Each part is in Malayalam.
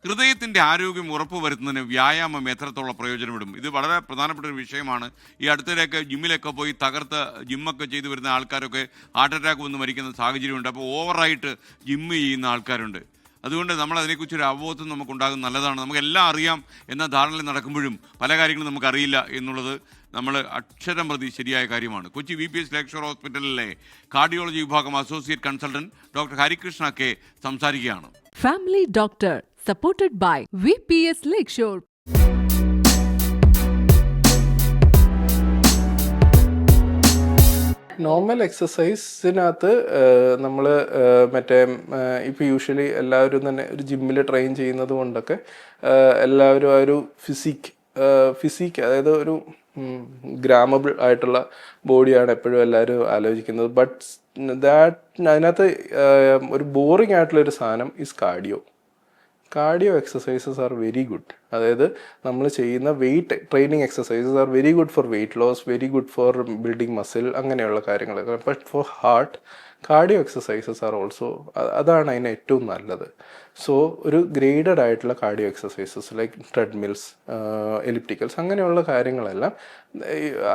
ഹൃദയത്തിൻ്റെ ആരോഗ്യം ഉറപ്പുവരുത്തുന്നതിന് വ്യായാമം എത്രത്തോളം പ്രയോജനപ്പെടും? ഇത് വളരെ പ്രധാനപ്പെട്ട ഒരു വിഷയമാണ്. ഈ അടുത്തിടെയൊക്കെ ജിമ്മിലൊക്കെ പോയി തകർത്ത് ജിമ്മൊക്കെ ചെയ്തു വരുന്ന ആൾക്കാരൊക്കെ ഹാർട്ട് അറ്റാക്ക് വന്ന് മരിക്കുന്ന സാഹചര്യമുണ്ട്. അപ്പോൾ ഓവറായിട്ട് ജിമ്മ് ചെയ്യുന്ന ആൾക്കാരുണ്ട്. അതുകൊണ്ട് നമ്മൾ അതിനെക്കുറിച്ചൊരു അവബോധം നമുക്കുണ്ടാകുന്നത് നല്ലതാണ്. നമുക്കെല്ലാം അറിയാം എന്ന ധാരണയിൽ നടക്കുമ്പോഴും പല കാര്യങ്ങളും നമുക്കറിയില്ല എന്നുള്ളത് നമ്മൾ അക്ഷരം പ്രതി ശരിയായ കാര്യമാണ്. കൊച്ചി VPS ലേക്ക് ഷോർ ഹോസ്പിറ്റലിലെ കാർഡിയോളജി വിഭാഗം associate consultant doctor Harikrishna K സംസാരിക്കുകയാണ്. Family Doctor, supported by VPS Lakeshore. Normal എക്സസൈസിനകത്ത് നമ്മൾ മറ്റേ ഇപ്പോൾ യൂഷ്വലി എല്ലാവരും തന്നെ ഒരു ജിമ്മിൽ ട്രെയിൻ ചെയ്യുന്നത് കൊണ്ടൊക്കെ എല്ലാവരും ആ ഒരു ഫിസിക് അതായത് ഒരു ഗ്രാമബിൾ ആയിട്ടുള്ള ബോഡിയാണ് എപ്പോഴും എല്ലാവരും ആലോചിക്കുന്നത്. ബട്ട് അതിനകത്ത് ഒരു ബോറിംഗ് ആയിട്ടുള്ളൊരു സാധനം is cardio exercises are very good. അതായത് നമ്മൾ ചെയ്യുന്ന weight training exercises are very good for weight loss, very good for building muscle, അങ്ങനെയുള്ള കാര്യങ്ങൾ. But for heart cardio exercises are also, അതാണ് അതിന് ഏറ്റവും നല്ലത്. സോ ഒരു ഗ്രേഡഡ് ആയിട്ടുള്ള cardio exercises like treadmills, ellipticals, അങ്ങനെയുള്ള കാര്യങ്ങളെല്ലാം.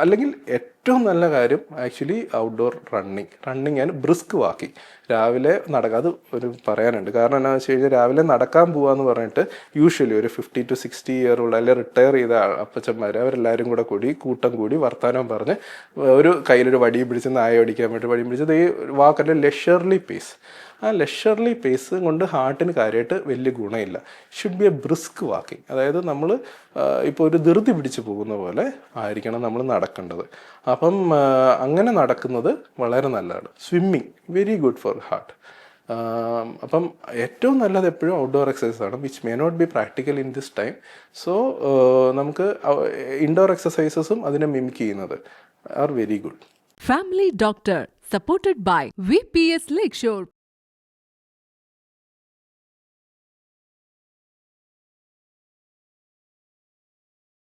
അല്ലെങ്കിൽ ഏറ്റവും നല്ല കാര്യം actually outdoor running and brisk walking. രാവിലെ നടക്കുക, അത് ഒരു പറയാനുണ്ട്. കാരണം എന്താണെന്ന് വെച്ച് കഴിഞ്ഞാൽ രാവിലെ നടക്കാൻ പോകാമെന്ന് പറഞ്ഞിട്ട് യൂഷ്വലി ഒരു 50 to 60 ഇയർ ഉള്ള അല്ലെങ്കിൽ റിട്ടയർ ചെയ്ത അപ്പച്ചന്മാർ അവരെല്ലാവരും കൂട്ടം കൂടി വർത്തമാനം പറഞ്ഞ് ഒരു കയ്യിലൊരു വടിയും പിടിച്ച് നായ ഓടിക്കാൻ വേണ്ടി വടിയും പിടിച്ചത് ഈ വാക്കല്ല ലെഷർലി പേസ്. ആ ലെഷർലി പേസ് കൊണ്ട് ഹാർട്ടിന് കാര്യമായിട്ട് വലിയ ഗുണമില്ല. Should be a brisk walking. അതായത് നമ്മൾ ഇപ്പോൾ ഒരു ധൃതി പിടിച്ച് പോകുന്ന പോലെ ആയിരിക്കണം നമ്മൾ നടക്കേണ്ടത്. അപ്പം അങ്ങനെ നടക്കുന്നത് വളരെ നല്ലതാണ്. Swimming very good for heart. അപ്പം ഏറ്റവും നല്ലത് എപ്പോഴും ഔട്ട്ഡോർ എക്സസൈസ് ആണ്, which may not be practical in this time. So നമുക്ക് ഇൻഡോർ എക്സസൈസസും അതിനെ മിമിക് ചെയ്യുന്നത് are very good. Family Doctor, supported by VPS Lakeshore.